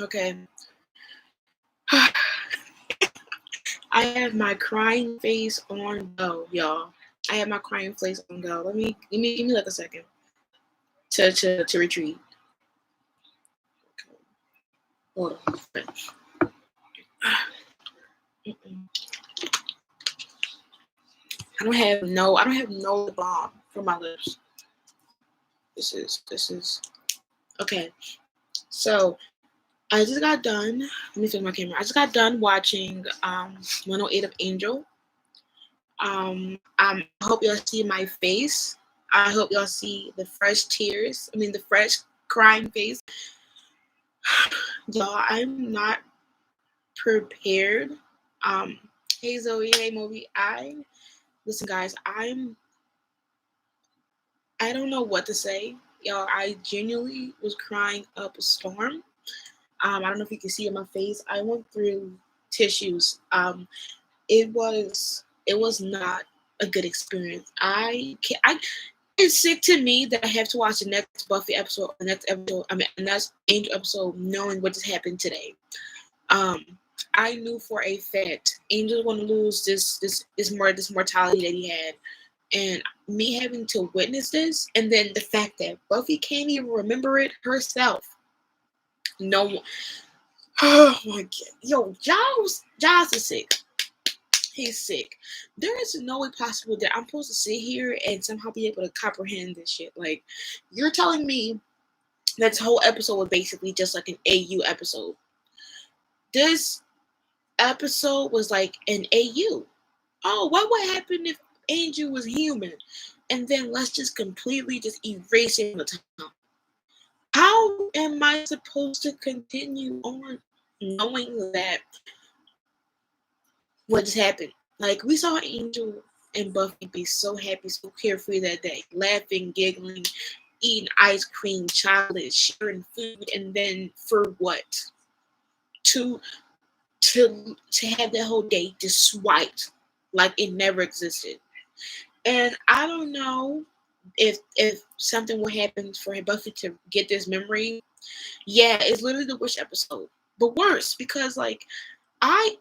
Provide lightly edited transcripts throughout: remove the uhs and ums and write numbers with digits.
Okay. I have my crying face on go, y'all. I have my crying face on go. Give me like a second to retreat. Hold on. I don't have no balm for my lips. This is okay. So I just got done. Let me fix my camera. I just got done watching 108 of Angel. I hope y'all see my face. I hope y'all see the fresh tears. I mean the fresh crying face. Y'all, I'm not prepared. Hey Zoe, hey Moby. Listen guys, I don't know what to say. Y'all, I genuinely was crying up a storm. I don't know if you can see in my face. I went through tissues. It was not a good experience. It's sick to me that I have to watch the next Buffy episode, the next Angel episode, knowing what just happened today. I knew for a fact Angel was going to lose this mortality that he had, and me having to witness this, and then the fact that Buffy can't even remember it herself. No one. Oh my god, yo, Giles is sick. He's sick. There is no way possible that I'm supposed to sit here and somehow be able to comprehend this shit. Like, you're telling me that this whole episode was basically just like an AU episode. This episode was like an AU. Oh, what would happen if Angel was human? And then let's just completely just erase it from the time. How am I supposed to continue on knowing that what just happened? Like, we saw Angel and Buffy be so happy, so carefree that day, laughing, giggling, eating ice cream, chocolate, sharing food, and then for what? To have that whole day just swiped like it never existed. And I don't know if something will happen for Buffy to get this memory. Yeah, it's literally the Wish episode, but worse because like I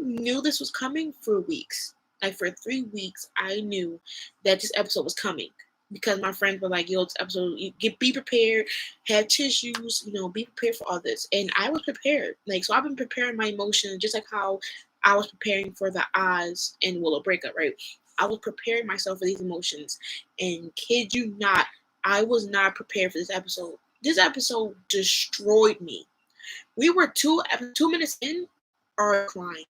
knew this was coming for weeks. Like for 3 weeks, I knew that this episode was coming because my friends were like, "Yo, this episode, be prepared, have tissues, be prepared for all this." And I was prepared. Like, so I've been preparing my emotions just like how I was preparing for the Oz and Willow breakup, right? I was preparing myself for these emotions, and kid you not, I was not prepared for this episode. This episode destroyed me. We were 2 minutes in, or crying.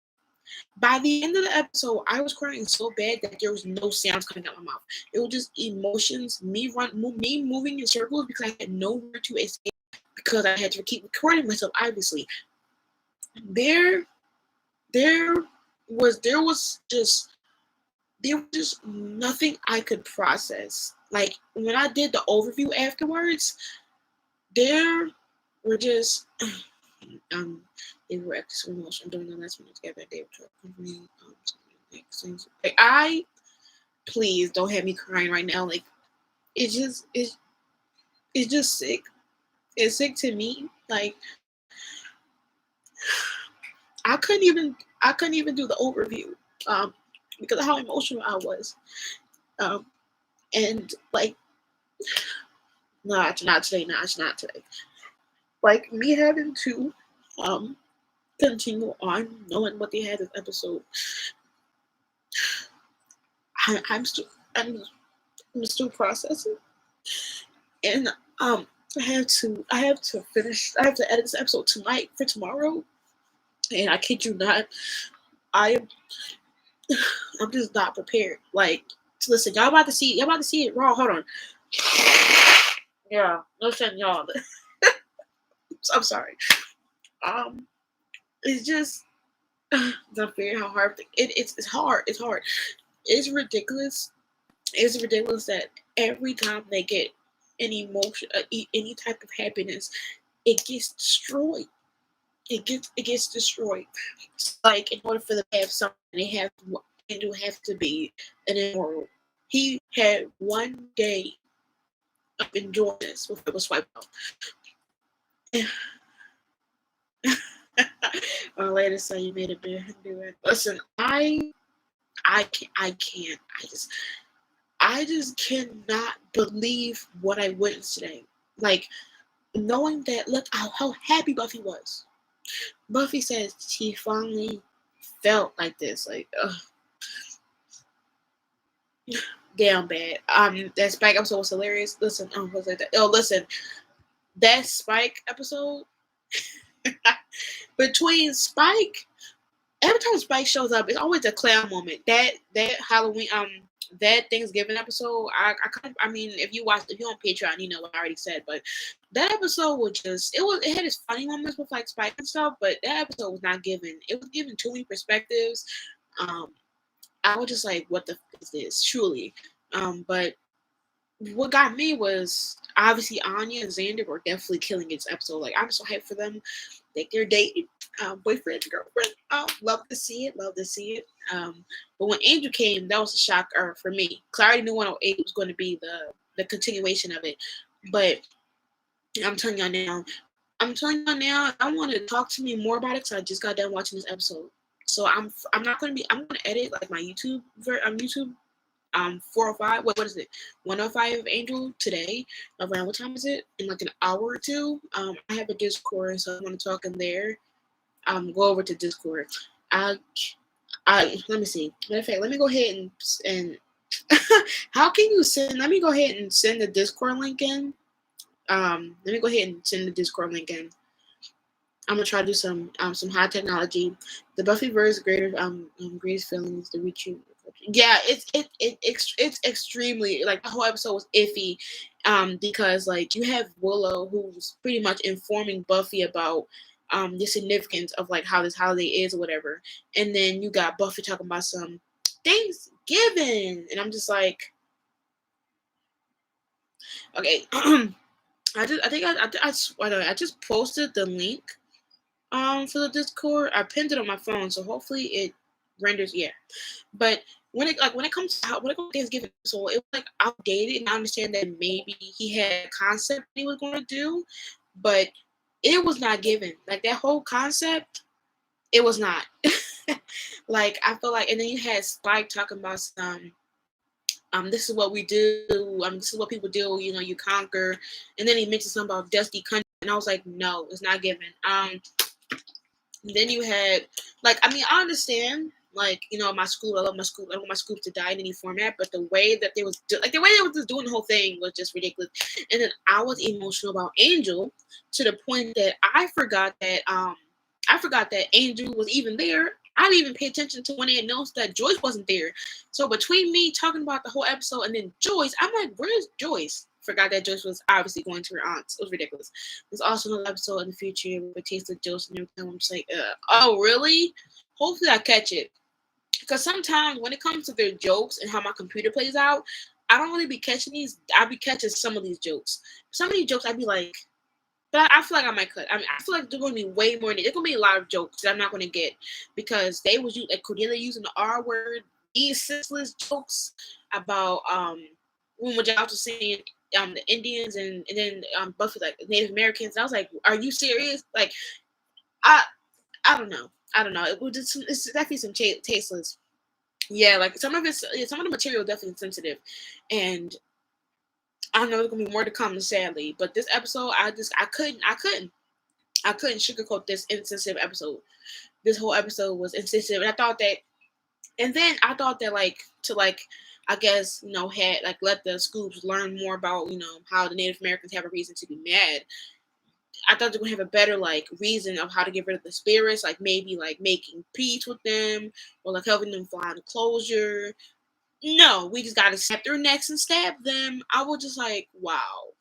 By the end of the episode, I was crying so bad that there was no sounds coming out of my mouth. It was just emotions, me moving in circles because I had nowhere to escape because I had to keep recording myself. Obviously, there was just nothing I could process. Like when I did the overview afterwards, there were just they were extra emotional during the last minute together. They were like please don't have me crying right now. Like it's just sick. It's sick to me. Like I couldn't even do the overview because of how emotional I was. And like not today. Like me having to continue on knowing what they had this episode. I'm still processing, and I have to edit this episode tonight for tomorrow, and I kid you not, I'm just not prepared. Like, listen, y'all about to see it raw. Hold on. Yeah, listen, y'all. I'm sorry. It's just not fair how hard it's hard. It's hard. It's ridiculous. It's ridiculous that every time they get an emotion, any type of happiness, it gets destroyed. it gets destroyed. So, like, in order for them to have something, Andrew have to be an immoral. He had one day of enjoying this before it was swiped out. Later, so you made a bit do it. Listen, I can't. I just cannot believe what I witnessed today. Like, knowing that, look how happy Buffy was. Buffy says she finally felt like this. Like, ugh, damn bad. That Spike episode was hilarious. Listen, was like that? Oh, listen, that Spike episode between Spike. Every time Spike shows up, it's always a clown moment. That Halloween, that Thanksgiving episode. I mean, if you're on Patreon, you know what I already said. But that episode was just, it had its funny moments with like Spike and stuff. But that episode was not given. It was given too many perspectives. Um, I was just like, what the f- is this? Truly. But what got me was obviously Anya and Xander were definitely killing this episode. Like, I'm so hyped for them. Like, they're dating, boyfriend and girlfriend. Love to see it. Love to see it. But when Angel came, that was a shocker for me. Cause I already knew 108 was going to be the continuation of it. But I'm telling y'all now. I'm telling y'all now. I want to talk to me more about it because I just got done watching this episode. So I'm not gonna be. I'm gonna edit like my YouTube 405. What is it? 105 Angel today. Around what time is it? In like an hour or two. I have a Discord, so I want to talk in there. Go over to Discord. I let me see. Matter of fact, let me go ahead and how can you send? Let me go ahead and send the Discord link in. Let me go ahead and send the Discord link in. I'm gonna try to do some high technology. The Buffy verse greater greatest feelings the reach you. Yeah, it's extremely like the whole episode was iffy, because like you have Willow who's pretty much informing Buffy about the significance of like how this holiday is or whatever, and then you got Buffy talking about some Thanksgiving, and I'm just like, okay, I just posted the link for the Discord. I pinned it on my phone, so hopefully it renders. Yeah, but when it comes to Thanksgiving, so it was like outdated, and I understand that maybe he had a concept he was going to do, but it was not given. Like that whole concept, it was not. Like I feel like, and then you had Spike talking about some. This is what we do. This is what people do. You know, you conquer, and then he mentioned something about dusty country, and I was like, no, it's not given. Then you had, like, I mean, I understand, like, you know, my school, I love my school, I don't want my school to die in any format, but the way that they was, the way they was just doing the whole thing was just ridiculous. And then I was emotional about Angel to the point that I forgot that Angel was even there. I didn't even pay attention to when they announced that Joyce wasn't there. So between me talking about the whole episode and then Joyce, I'm like, where's Joyce? Forgot that Joyce was obviously going to her aunt's. It was ridiculous. There's also another episode in the future with a taste of Joyce and everything. I'm just like, oh, really? Hopefully I catch it. Because sometimes when it comes to their jokes and how my computer plays out, I don't really be catching these. I be catching some of these jokes. Some of these jokes I'd be like, but I feel like I might cut. I mean, I feel like there's going to be way more. There's going to be a lot of jokes that I'm not going to get because they was like Cordelia using the R word. These senseless jokes about when Giles was saying the Indians and then Buffy like Native Americans. I was like, are you serious? Like I I don't know. I don't know. It was just it's definitely some tasteless. Yeah, like some of the material definitely sensitive, and I know there's gonna be more to come. Sadly, but this episode, I couldn't sugarcoat this insensitive episode. This whole episode was insensitive, and I thought that like to like I guess had like let the Scoops learn more about how the Native Americans have a reason to be mad. I thought they were gonna have a better like reason of how to get rid of the spirits, like maybe like making peace with them or like helping them find closure. No, we just gotta snap their necks and stab them. I was just like, wow.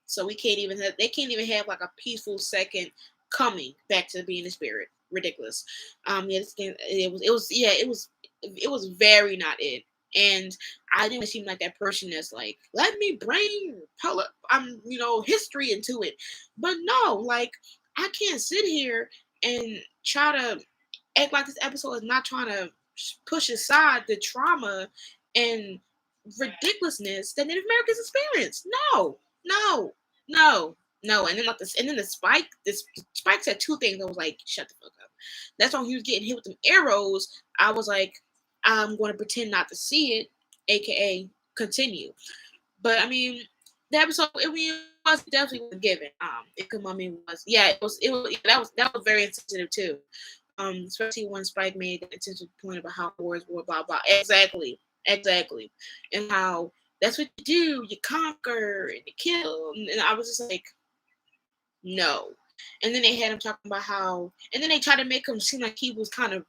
So they can't even have like a peaceful second coming back to being a spirit. Ridiculous. Yeah, this game, it was very not it. And I didn't seem like that person that's like, let me bring history into it. But no, like I can't sit here and try to act like this episode is not trying to push aside the trauma and ridiculousness that Native Americans experience. No, no, no, no. And then like this, and then the Spike said two things. I was like, shut the fuck up. That's when he was getting hit with them arrows. I was like, I'm going to pretend not to see it, aka continue. But I mean, the episode it was definitely given. It could mommy was that was very insensitive too. Especially when Spike made the intentional point about how wars were blah blah. Exactly, and how that's what you do. You conquer and you kill. And I was just like, no. And then they had him talking about how, and then they tried to make him seem like he was kind of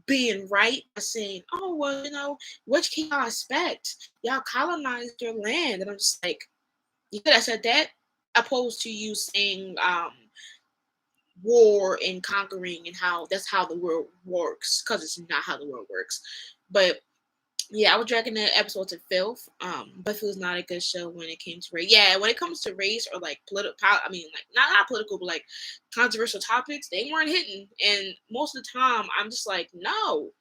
being right by saying, "Oh well, what can y'all expect? Y'all colonized their land," and I'm just like, you could have said that, opposed to you saying war and conquering and how that's how the world works, because it's not how the world works. But yeah, I was dragging that episode to filth. Buffy was not a good show when it came to race. Yeah, when it comes to race or like political, I mean, like not political, but like controversial topics, they weren't hitting. And most of the time, I'm just like, no,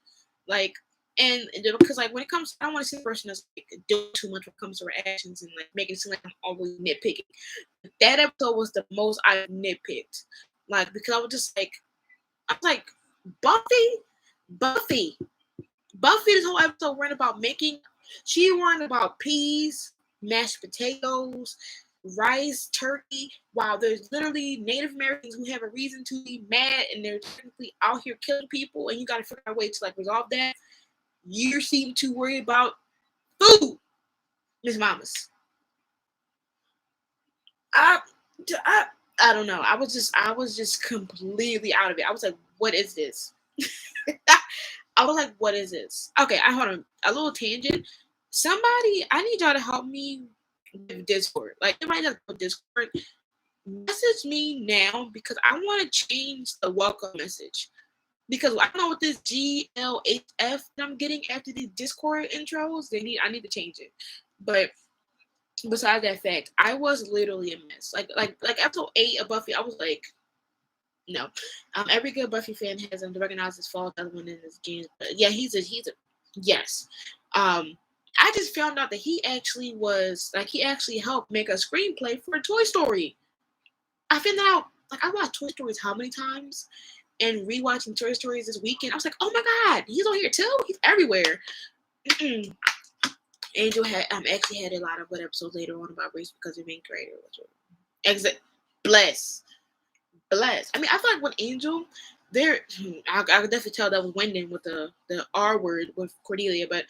like, and because like when it comes, I don't want to see a person that's like doing too much when it comes to her actions and like making it seem like I'm always nitpicking. That episode was the most I nitpicked, like because I was like, Buffy. Buffy, this whole episode ran about she ran about peas, mashed potatoes, rice, turkey, while there's literally Native Americans who have a reason to be mad and they're technically out here killing people, and you gotta figure out a way to like resolve that. You seem to worry about food, Miss Mamas. I, I don't know. I was just completely out of it. I was like, what is this? I was like, what is this? Okay, I hold on. A little tangent. Somebody, I need y'all to help me with Discord. Like, everybody does Discord. Message me now because I want to change the welcome message. Because I don't know what this GLHF that I'm getting after these Discord intros. I need to change it. But besides that fact, I was literally a mess. Like episode 8 of Buffy, I was like, no. Every good Buffy fan has to recognize his fault. Other one in his games, but yeah, he's a yes. I just found out that he actually helped make a screenplay for Toy Story. I found out like I watched Toy Stories how many times, and rewatching Toy Stories this weekend, I was like, oh my god, he's on here too. He's everywhere. Angel actually had a lot of good episodes later on about race because of being creator. Exit bless. I mean, I feel like when Angel, I could definitely tell that was Wyndon with the R word with Cordelia, but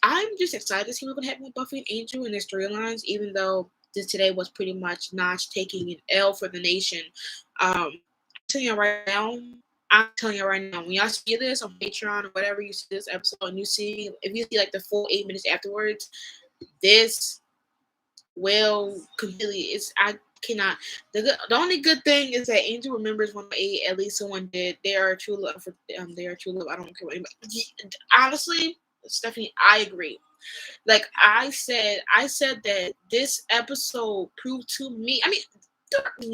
I'm just excited to see what's going to happen with Buffy and Angel and their storylines, even though this today was pretty much Notch taking an L for the nation. I'm telling you right now, when y'all see this on Patreon or whatever, you see this episode and if you see like the full 8 minutes afterwards, this will completely, I cannot. The only good thing is that Angel remembers 108. At least someone did. They are true love. They are true love. I don't care what anybody. Honestly, Stephanie, I agree. Like I said that this episode proved to me. I mean,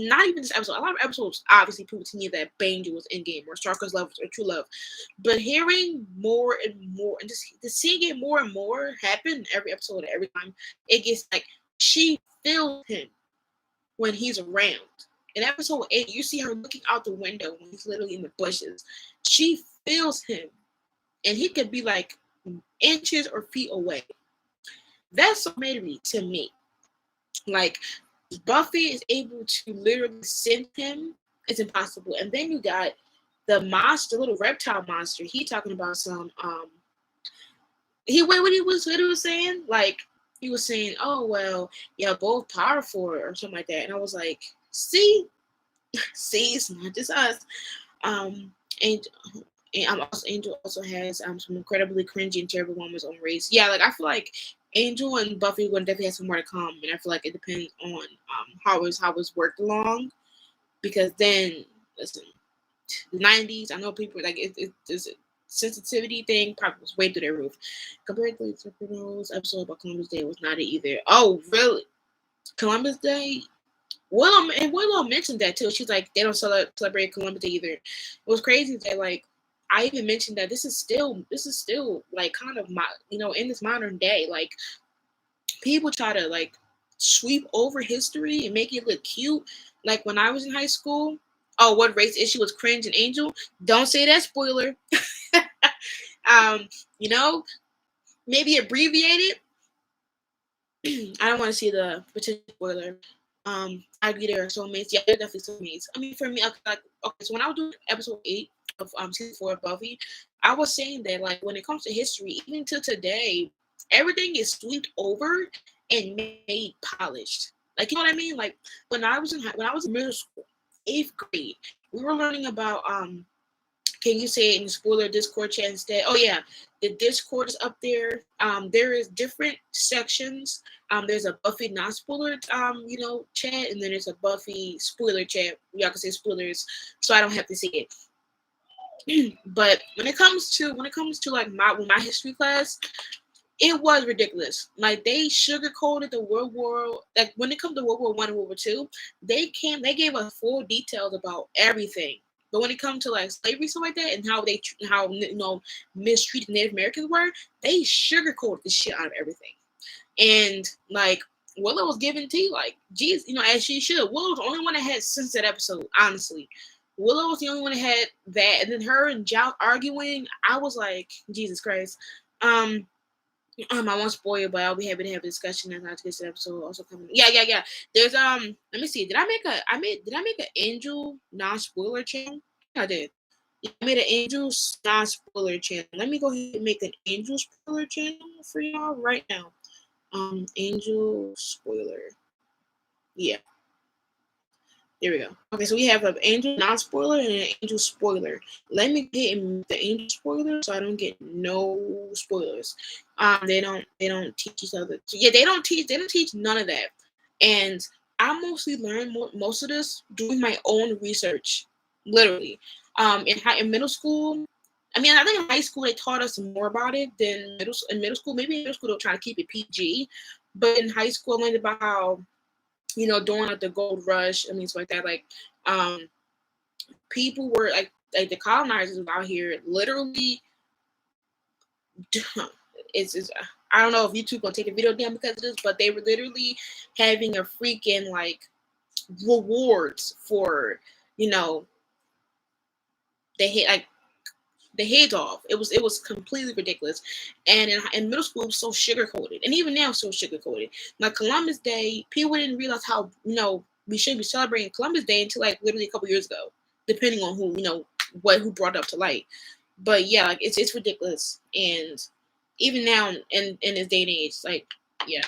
not even this episode. A lot of episodes obviously proved to me that Banjo was in game or Starker's love or true love. But hearing more and more and just seeing it more and more happen every episode, every time, it gets like she feels him when he's around. In episode 8, you see her looking out the window when he's literally in the bushes. She feels him, and he could be like inches or feet away. That's so amazing to me. Like, Buffy is able to literally sense him. It's impossible. And then you got the monster, little reptile monster. He talking about some what he was saying? Like, he was saying, oh well, yeah, both powerful or something like that. And I was like, see, it's not just us. And Angel also has some incredibly cringy and terrible moments on race. Yeah, like I feel like Angel and Buffy are going to definitely have some more to come, and I feel like it depends on how it's worked along. Because then, listen, the 90s, I know people like it's a sensitivity thing probably was way through their roof. Compared to the Sopranos episode about Columbus Day was not it either. Oh, really? Columbus Day? Willow mentioned that too. She's like, they don't celebrate Columbus Day either. It was crazy that like I even mentioned that this is still like kind of in this modern day, like people try to like sweep over history and make it look cute. Like when I was in high school, oh, what race issue was cringe and Angel? Don't say that spoiler. um, you know, maybe abbreviated. I don't want to see the potential spoiler. I agree there are soulmates. Yeah, they're definitely soulmates. I mean, for me, okay, so when I was doing episode 8 of season 4 of Buffy, I was saying that like when it comes to history, even to today, everything is swept over and made polished. Like you know what I mean? Like when I was in middle school, 8th grade, we were learning about can you say it in the spoiler Discord chat instead? Oh yeah, the Discord is up there. There is different sections. There's a Buffy non-spoiler chat, and then there's a Buffy spoiler chat. Y'all can say spoilers, so I don't have to say it. But when it comes to like my history class, it was ridiculous. Like they sugarcoated the World War. Like when it comes to World War I and World War II, they gave us full details about everything. But when it comes to like slavery stuff like that and how mistreated Native Americans were, they sugarcoated the shit out of everything. And like Willow was giving tea, like geez, as she should. Willow was the only one that had sense that episode, honestly. Willow was the only one that had that, and then her and Jout arguing. I was like, Jesus Christ. Um, I won't spoil, but I'll be happy to have a discussion as I get to the episode also coming. Yeah, yeah, yeah. There's let me see. Did I make an Angel non-spoiler channel? I did. Yeah, I made an Angel non-spoiler channel. Let me go ahead and make an Angel spoiler channel for y'all right now. Angel spoiler. Yeah. There we go. Okay, so we have an Angel non-spoiler and an Angel spoiler. Let me get in the Angel spoiler so I don't get no spoilers. They don't teach each other. Yeah, they don't teach none of that. And I mostly learned most of this doing my own research, literally. In middle school, I mean, I think in high school they taught us more about it than middle school. Maybe in middle school they'll try to keep it PG, but in high school I learned about how during like the gold rush, I mean, it's like that, like, um, people were like the colonizers out here literally. It's I don't know if YouTube gonna take a video down because of this, but they were literally having a freaking like rewards for you know they hit like the heads off. It was completely ridiculous. And in middle school, it was so sugar coated, and even now, it's so sugar coated. Like Columbus Day, people didn't realize how we shouldn't be celebrating Columbus Day until like literally a couple years ago, depending on who brought it up to light. But yeah, like it's ridiculous, and even now in this day and age, like yeah.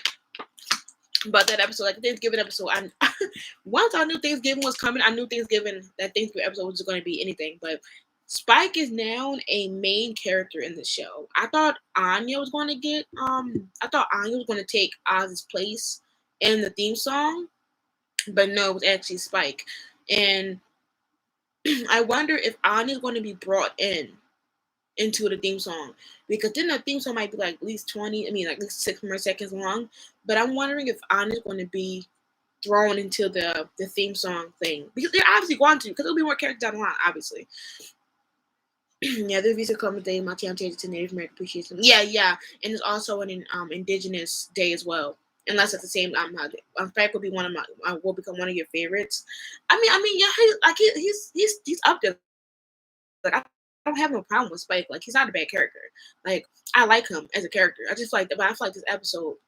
But that episode, like the Thanksgiving episode, I once I knew Thanksgiving was coming, I knew that Thanksgiving episode was going to be anything. But Spike is now a main character in the show. I thought Anya was going to take Oz's place in the theme song, but no, it was actually Spike. And I wonder if Anya's going to be brought into the theme song, because then the theme song might be like at least 20, I mean like at least 6 more seconds long. But I'm wondering if Anya's going to be thrown into the theme song thing, because they're obviously going to, because there'll be more characters down the line, obviously. Yeah, there's Visa Columbus Day, my town changes to Native American Appreciation. Yeah, yeah, and it's also an Indigenous Day as well. Unless at the same holiday. In fact, will be one of will become one of your favorites. Yeah, he's up there. Like I don't have no problem with Spike. Like he's not a bad character. Like I like him as a character. I just like, but I feel like this episode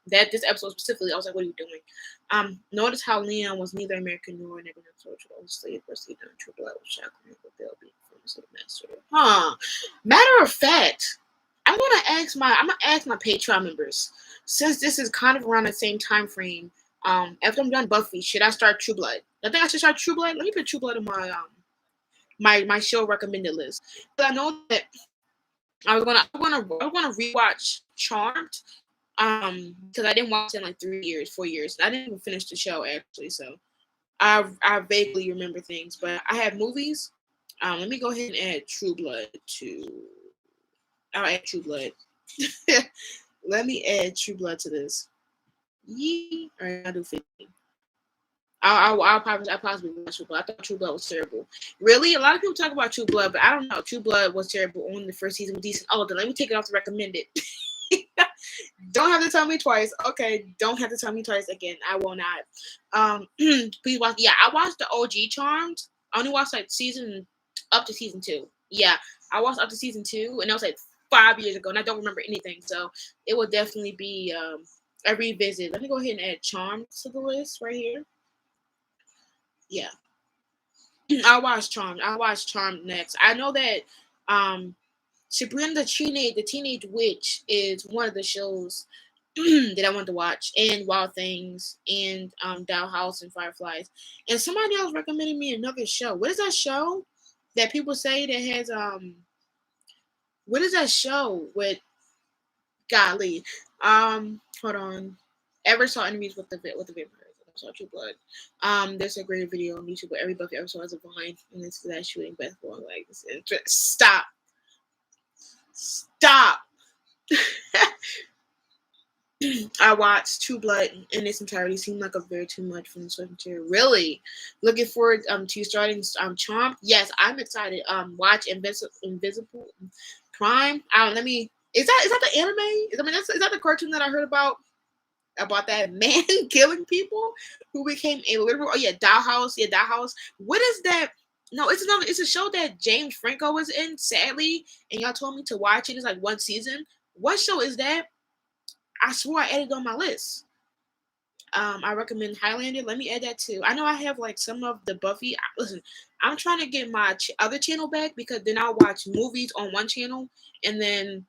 specifically, I was like, what are you doing? Notice how Leon was neither American nor Negro, so slave or slave done true blood with chocolate with Bill being from the slave master. Huh. Matter of fact, I'm gonna ask my Patreon members, since this is kind of around the same time frame. After I'm done Buffy, should I start True Blood? I think I should start True Blood. Let me put True Blood on my show recommended list. But I know that I was gonna rewatch Charmed. Because I didn't watch it in like 3 years, 4 years. I didn't even finish the show actually, so I vaguely remember things. But I have movies. Let me go ahead and add True Blood to. I'll add True Blood. Let me add True Blood to this. Yee. All right, I'll do 15. I possibly watch True Blood. I thought True Blood was terrible. Really, a lot of people talk about True Blood, but I don't know. True Blood was terrible. Only the first season was decent. Oh, then let me take it off to recommend it. Don't have to tell me twice. Okay, don't have to tell me twice again. I will not. Please watch. Yeah, I watched the OG Charmed. I only watched like season up to season 2. Yeah, I watched up to season 2, and that was like 5 years ago, and I don't remember anything. So it will definitely be a revisit. Let me go ahead and add Charmed to the list right here. Yeah, I watched Charmed next. I know that Sabrina the Teenage Witch is one of the shows that I want to watch, and Wild Things, and Doll House and Fireflies. And somebody else recommended me another show. What is that show that people say that has what is that show with Golly? Hold on. Ever saw interviews with the vampires? I saw True Blood. There's a great video on YouTube where every Buffy episode has a vine, and it's that shooting basketball like this. Stop. Stop. I watched True Blood in its entirety. Seemed like a very too much from the source material. Really looking forward to starting Charmed. Yes, I'm excited. Watch Invisible Prime. Let me. Is that the anime? Is that the cartoon that I heard about that man killing people who became a literal? Oh yeah, Dollhouse. Yeah, Dollhouse. What is that? No, it's a show that James Franco was in. Sadly, and y'all told me to watch it. It's like one season. What show is that? I swore I added it on my list. I recommend Highlander. Let me add that too. I know I have like some of the Buffy. Listen, I'm trying to get my other channel back because then I'll watch movies on one channel and then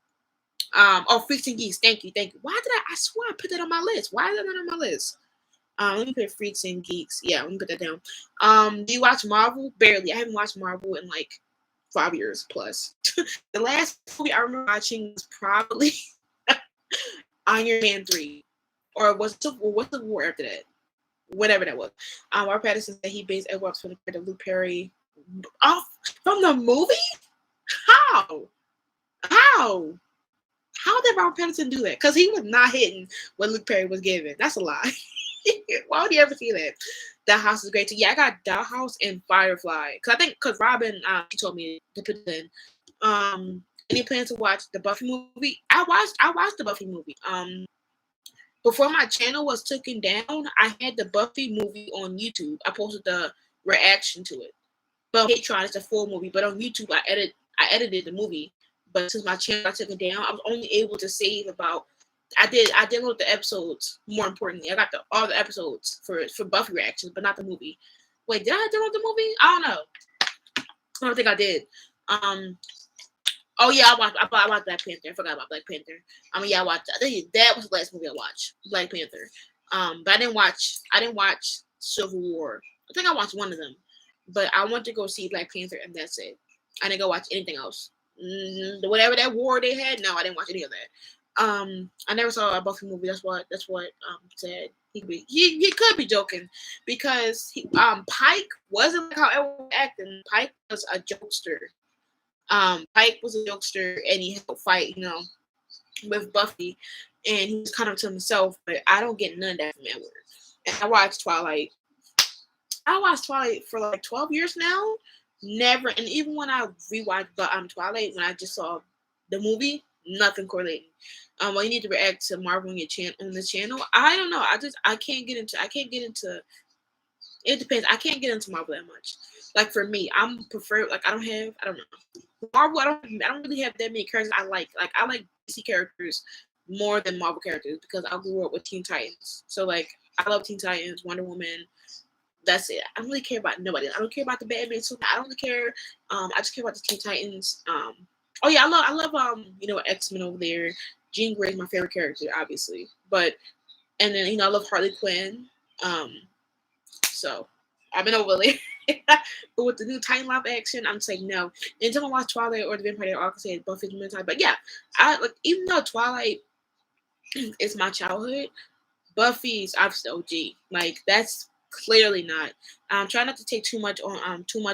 Freaks and Geeks. Thank you. Why did I swear I put that on my list? Why is that not on my list? Let me put Freaks and Geeks. Yeah, let me put that down. Do you watch Marvel? Barely. I haven't watched Marvel in like 5 years plus. The last movie I remember watching was probably Iron Man 3. Or what's the war after that? Whatever that was. Robert Pattinson said he based Edwards from the character of Luke Perry off from the movie? How? How did Robert Pattinson do that? Because he was not hitting what Luke Perry was giving. That's a lie. Why would you ever see that? That house is great too. Yeah, I got Doll House and Firefly. Because Robin, she told me to put it in. Any plans to watch the Buffy movie? I watched the Buffy movie. Before my channel was taken down, I had the Buffy movie on YouTube. I posted the reaction to it. But on Patreon, it's a full movie. But on YouTube, I edited the movie. But since my channel got taken down, I was only able to save about. I downloaded the episodes. More importantly, I got all the episodes for Buffy reactions, but not the movie. Wait, did I download the movie? I don't know. I don't think I did. Oh yeah, I watched Black Panther. I forgot about Black Panther. Yeah, I watched. I think that was the last movie I watched, Black Panther. But I didn't watch Civil War. I think I watched one of them, but I went to go see Black Panther, and that's it. I didn't go watch anything else. Whatever that war they had, no, I didn't watch any of that. I never saw a Buffy movie. That's what said. He could be joking because Pike wasn't like how everyone acting. Pike was a jokester. Pike was a jokester and he had to fight, with Buffy, and he was kind of to himself. But I don't get none of that from Edward. And I watched Twilight. For like 12 years now. Never, and even when I rewatched Twilight, when I just saw the movie, nothing correlating. Well, you need to react to Marvel on the channel. I don't know. I can't get into. It depends. I can't get into Marvel that much. Like for me, I'm prefer like I don't know. Marvel, I don't really have that many characters I like. Like I like DC characters more than Marvel characters because I grew up with Teen Titans. So like I love Teen Titans, Wonder Woman. That's it. I don't really care about nobody. I don't care about the Batman. So I don't really care. I just care about the Teen Titans. Oh yeah, I love X-Men over there. Jean Grey is my favorite character, obviously. But and then I love Harley Quinn. So I've been over there. But with the new Titan live action, I'm saying no. Anytime I watch Twilight or the Vampire Diaries, I say Buffy's my type. But yeah, I like even though Twilight is my childhood, Buffy's obviously OG. Like that's clearly not. I'm trying not to take too much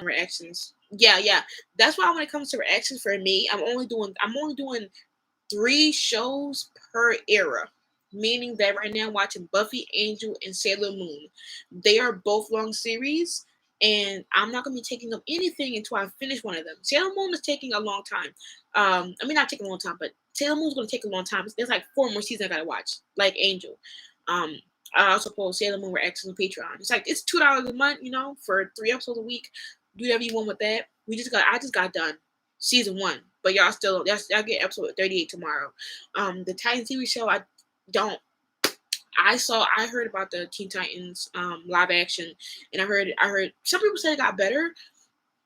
reactions. Yeah. That's why when it comes to reactions for me, I'm only doing 3 shows per era. meaning that right now I'm watching Buffy, Angel, and Sailor Moon. They are both long series, and I'm not gonna be taking up anything until I finish one of them. Sailor Moon is taking a long time. I mean, not taking a long time, but Sailor Moon's gonna take a long time. There's like 4 more seasons I gotta watch, like Angel. Um, I also post Sailor Moon reactions on Patreon. It's like it's $2 a month, for 3 episodes a week. Do whatever you want with that. I just got done season 1, but y'all get episode 38 tomorrow. The Titan TV show, don't I heard about the Teen Titans live action, and I heard some people said it got better,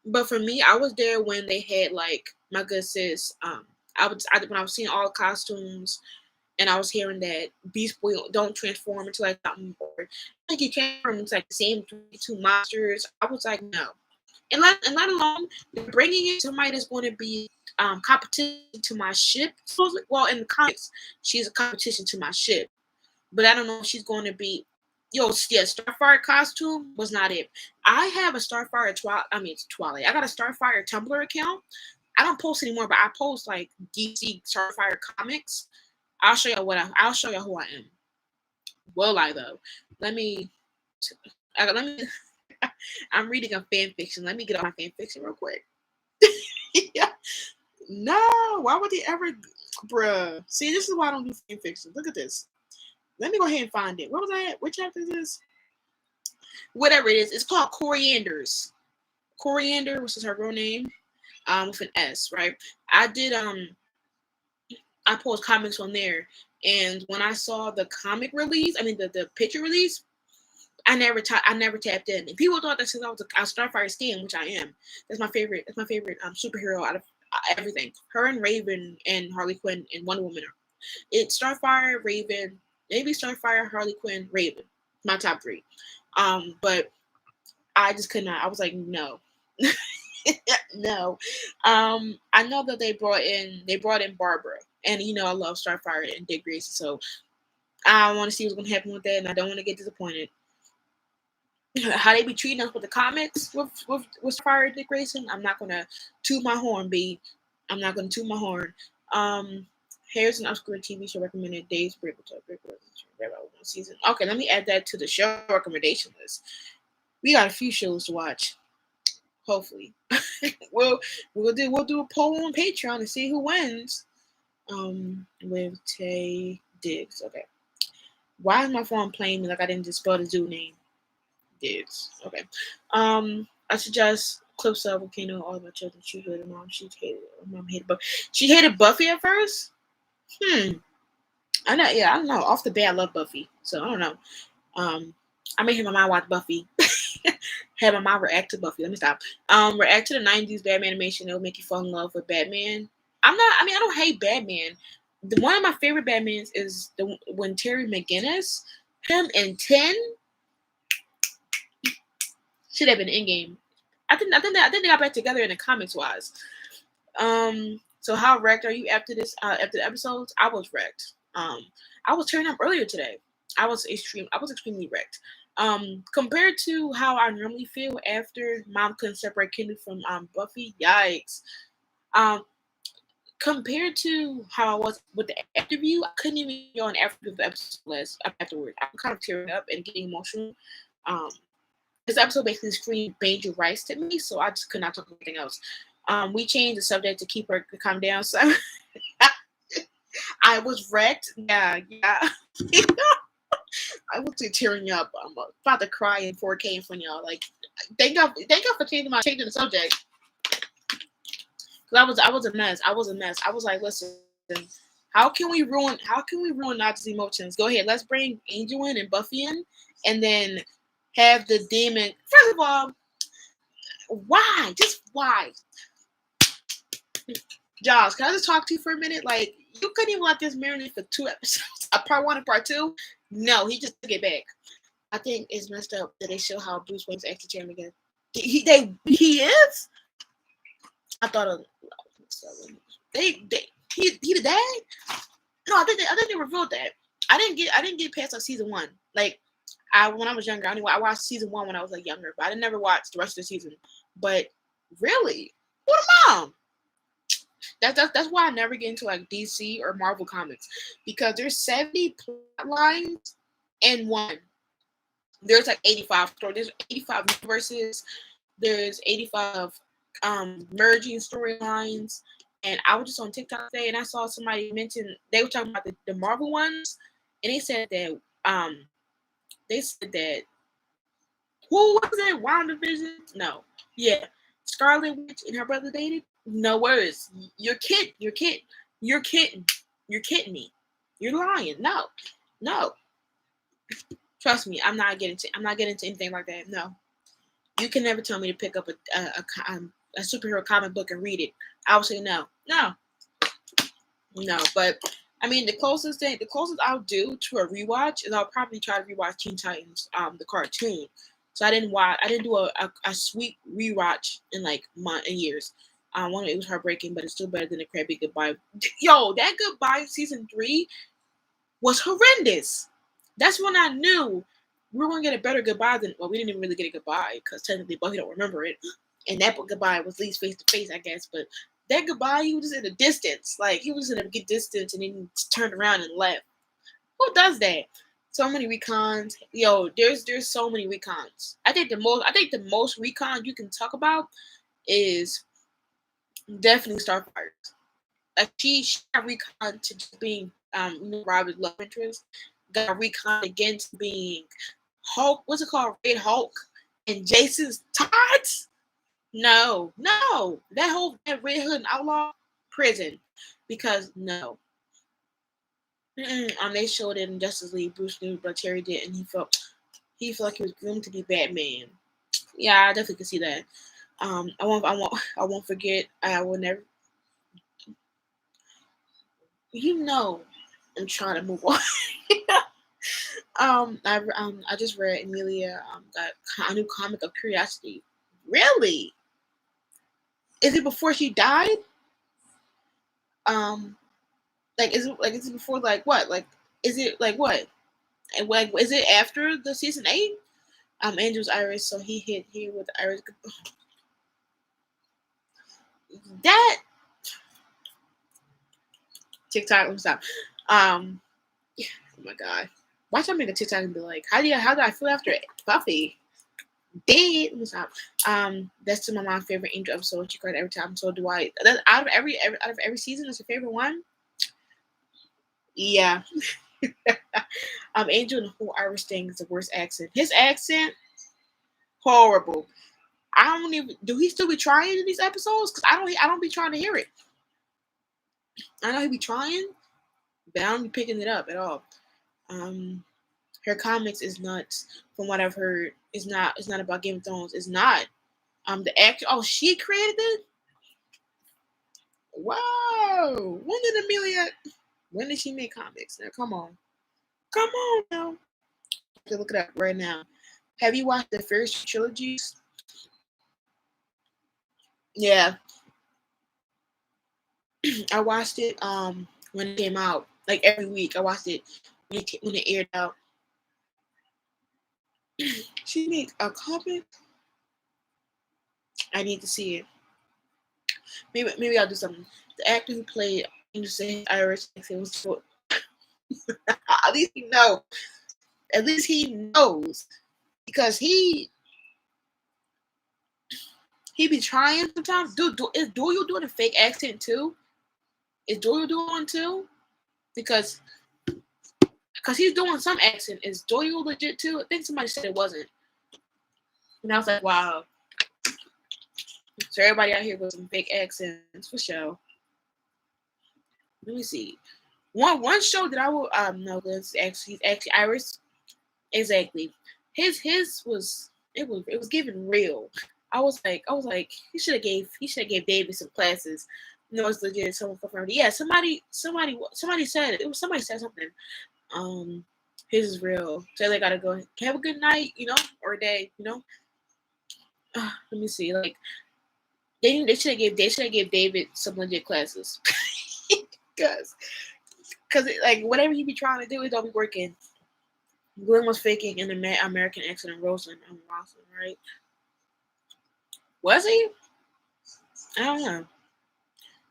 but for me, I was there when they had like my good sis. When I was seeing all the costumes, and I was hearing that Beast Boy don't transform into like something, or like he transforms into like the same two monsters. I was like, no, and let alone they're bringing in somebody that's going to be competition to my ship. Supposedly, well, in the comics, she's a competition to my ship. But I don't know if she's going to be. Yeah, Starfire costume was not it. I have a Starfire it's Twilight. I got a Starfire Tumblr account. I don't post anymore, but I post like DC Starfire comics. I'll show you who I am. Will I though? Let me. Let me. I'm reading a fan fiction. Let me get on my fan fiction real quick. Yeah. No, why would they ever, bruh? See, this is why I don't do fan fiction. Look at this. Let me go ahead and find it. What was I at? Which chapter is this? Whatever it is, it's called Corianders. Coriander, which is her real name, with an S, right? I post comics on there, and when I saw the comic release, I mean the picture release, I never tapped in. And people thought that since I was a Starfire stan, which I am. That's my favorite. That's my favorite superhero out of everything. Her and Raven and Harley Quinn and Wonder Woman. It's Starfire, Raven, maybe Starfire, Harley Quinn, Raven. My top 3. But I just could not. I was like, no. No. I know that they brought in Barbara. And I love Starfire and Dick Grayson, so I want to see what's gonna happen with that, and I don't want to get disappointed. How they be treating us with the comics with Starfire and Dick Grayson, I'm not gonna toot my horn, B. I'm not gonna toot my horn. Here's an obscure TV show recommended. Dave's Break one season. Okay, let me add that to the show recommendation list. We got a few shows to watch. Hopefully, we'll do a poll on Patreon and see who wins. With Tay Diggs. Okay, why is my phone playing me like I didn't just spell the zoo name? Diggs. Okay. I suggest clips of Volcano. All my children. She hated mom. Mom hated Buffy. She hated Buffy at first. I know. Yeah, I don't know. Off the bat, I love Buffy. So I don't know. I made my mom watch Buffy. Had my mom react to Buffy. Let me stop. React to the '90s Batman animation. It'll make you fall in love with Batman. I don't hate Batman. One of my favorite Batmans is when Terry McGinnis, him and 10 should have been in game. I think they got back together in the comics wise. So how wrecked are you after the episodes? I was wrecked. I was turning up earlier today. I was extremely wrecked. Compared to how I normally feel after Mom couldn't separate Kendall from Buffy, yikes. Compared to how I was with the interview, I couldn't even go on after the episode afterwards. I'm kind of tearing up and getting emotional. This episode basically screamed Banjo Rice to me, so I just could not talk about anything else. We changed the subject to keep her to calm down, so I was wrecked. Yeah. I was tearing up. I'm about to cry in 4K in front of y'all. Like, thank y'all for changing the subject. Cause I was a mess. I was like, listen, how can we ruin Nachi's emotions? Go ahead, let's bring Angel in and Buffy in, and then have the demon. First of all, why? Just why? Josh, can I just talk to you for a minute? Like, you couldn't even let this marinate for 2 episodes. Part 1 and part 2. No, he just took it back. I think it's messed up that they show how Bruce Wayne's extra chairman again. He is. I thought he the dad. No, I think they revealed that. I didn't get past season 1. Like, when I was younger, I watched season 1 when I was like younger, but I didn't never watch the rest of the season. But really, what a mom! That's why I never get into like DC or Marvel comics, because there's 70 plot lines in one. There's like 85 stories. There's 85 universes. There's 85 merging storylines. And I was just on TikTok today and I saw somebody mention, they were talking about the Marvel ones, and they said that who was it? WandaVision? No. Yeah. Scarlet Witch and her brother dated? No words. You're kidding. You're kidding. You're kidding. You're kidding me. You're lying. No. No. Trust me, I'm not getting into anything like that. No. You can never tell me to pick up a superhero comic book and read it. I would say no. No. No. But I mean, the closest I'll do to a rewatch is I'll probably try to rewatch Teen Titans, the cartoon. So I didn't do a sweet rewatch in like years. One, it was heartbreaking, but it's still better than a crappy goodbye. Yo, that goodbye season 3 was horrendous. That's when I knew we were gonna get a better goodbye than, well, we didn't even really get a goodbye because technically Buffy don't remember it, and that goodbye was at least face to face, I guess. But that goodbye, he was just in a distance, like he was in a good distance, and then turned around and left. Who does that? So many recons. Yo, there's so many recons. I think the most recon you can talk about is definitely Starfire. Like she got recon to just being Robin's love interest. Got recon against being Hulk. What's it called? Red Hulk and Jason's tots. No. That Red Hood and Outlaw prison, because no. They showed it in Justice League. Bruce knew, but Terry did, and he felt like he was groomed to be Batman. Yeah, I definitely can see that. I won't forget. I will never. I'm trying to move on. I just read Emilia got a new comic of Curiosity. Really? Is it before she died? Is it before, like what? Like, is it like what? And like, is it after the season 8? Andrew's Iris, so he hit here with Iris. That TikTok, let me stop. Oh my god. Watch I make a TikTok and be like, how do I feel after Buffy? Dead. Let me stop. That's still my mom's favorite Angel episode. She cried every time. So do I. Out of every season, that's your favorite one? Yeah. Angel and the whole Irish thing is the worst accent. His accent, horrible. I don't even. Do he still be trying in these episodes? Because I don't be trying to hear it. I know he be trying, but I don't be picking it up at all. Her comics is nuts. From what I've heard, it's not about Game of Thrones. It's not. The actor. Oh, she created it. Wow. When did she make comics? Now, come on now. To look it up right now. Have you watched the first trilogies? Yeah. I watched it when it came out. Like every week, I watched it when it aired out. She made a comic. I need to see it. Maybe I'll do something. The actor who played Angel Irish accent was so. At least he knows. At least he knows, because he be trying sometimes. Is Doyle doing a fake accent too? Is Doyle doing one too? Because he's doing some accent. Is Doyle legit too? I think somebody said it wasn't. And I was like, wow. So everybody out here with some fake accents for sure. Let me see. One show that I will no, he's actually Iris. Exactly. His was giving real. I was like, he should have gave David some classes. No, it's legit. Someone confirmed it. Yeah, somebody said it. Somebody said something. His is real. So they gotta go have a good night, or a day, let me see. Like they should have gave David some legit classes. Because like whatever he be trying to do, it don't be working. Glenn was faking an American accent in Roslyn, right? Was he? I don't know.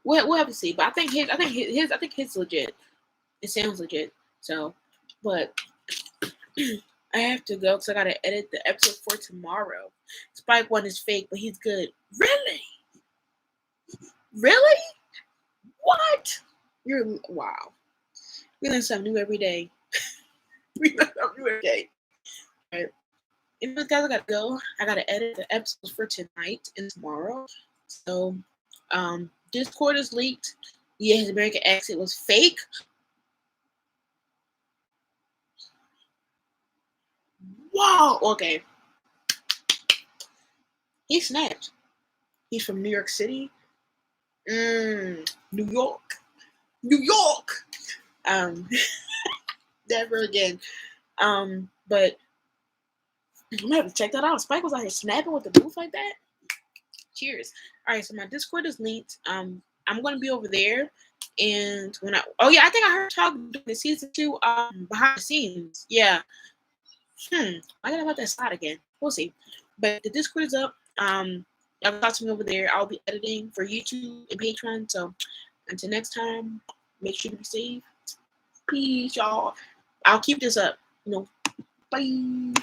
we'll have to see. But I think his legit. It sounds legit. So, but I have to go because I gotta edit the episode for tomorrow. Spike one is fake, but he's good. Really? Really? What? You're wow. We learn something new every day. We learn something new every day. All right. Anyways, guys, I gotta go. I gotta edit the episodes for tonight and tomorrow. So, Discord is leaked. Yeah, his American accent was fake. Wow. Okay. He snapped. He's from New York City. New York. New York. Never again. But I'm gonna have to check that out. Spike was out here snapping with the booth like that. Cheers. All right, so my Discord is linked. I'm gonna be over there, and I think I heard talk during the season 2 behind the scenes. Yeah. I gotta about that slide again. We'll see. But the Discord is up. Y'all talk to me over there. I'll be editing for YouTube and Patreon. So until next time, make sure to be safe. Peace, y'all. I'll keep this up. Bye.